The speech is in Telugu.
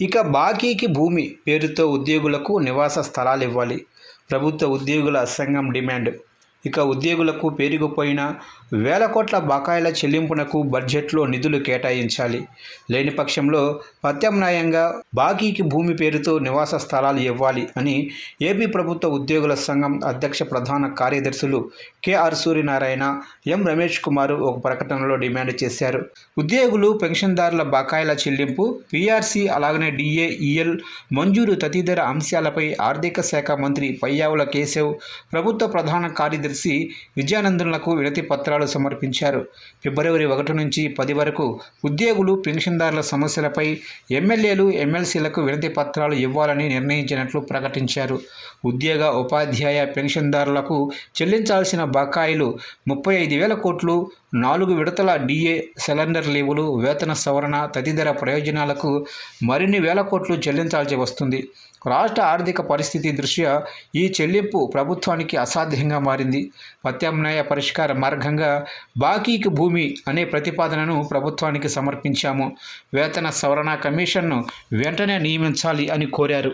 ఇక బాకీకి భూమి పేరుతో ఉద్యోగులకు నివాస స్థలాలు ఇవ్వాలి. ప్రభుత్వ ఉద్యోగుల సంఘం డిమాండ్. ఇక ఉద్యోగులకు పేరుకుపోయిన వేల కోట్ల బకాయిల చెల్లింపునకు బడ్జెట్లో నిధులు కేటాయించాలి. లేని పక్షంలో ప్రత్యామ్నాయంగా బాకీకి భూమి పేరుతో నివాస స్థలాలు ఇవ్వాలి అని ఏపీ ప్రభుత్వ ఉద్యోగుల సంఘం అధ్యక్ష ప్రధాన కార్యదర్శులు కెఆర్ సూర్యనారాయణ, ఎం రమేష్ కుమార్ ఒక ప్రకటనలో డిమాండ్ చేశారు. ఉద్యోగులు, పెన్షన్దారుల బకాయిల చెల్లింపు, పీఆర్సీ అలాగనే డిఏఈఎల్ మంజూరు తదితర అంశాలపై ఆర్థిక శాఖ మంత్రి పయ్యావుల కేశవ్, ప్రభుత్వ ప్రధాన కార్యదర్శి విజయానందన్లకు వినతి పత్రాలు సమర్పించారు. ఫిబ్రవరి 1 నుంచి 10 వరకు ఉద్యోగులు, పెన్షన్దారుల సమస్యలపై ఎమ్మెల్యేలు, ఎమ్మెల్సీలకు వినతి పత్రాలు ఇవ్వాలని నిర్ణయించినట్లు ప్రకటించారు. ఉద్యోగ, ఉపాధ్యాయ పెన్షన్దారులకు చెల్లించాల్సిన బకాయిలు 35,000 కోట్లు, 4 విడతల డిఏ, సిలిండర్ లీవులు, వేతన సవరణ తదితర ప్రయోజనాలకు మరిన్ని వేల కోట్లు చెల్లించాల్సి వస్తుంది. రాష్ట్ర ఆర్థిక పరిస్థితి దృష్ట్యా ఈ చెల్లింపు ప్రభుత్వానికి అసాధ్యంగా మారింది. ప్రత్యామ్నాయ పరిష్కార మార్గంగా బాకీకి భూమి అనే ప్రతిపాదనను ప్రభుత్వానికి సమర్పించాము. వేతన సవరణ కమిషన్ను వెంటనే నియమించాలి అని కోరారు.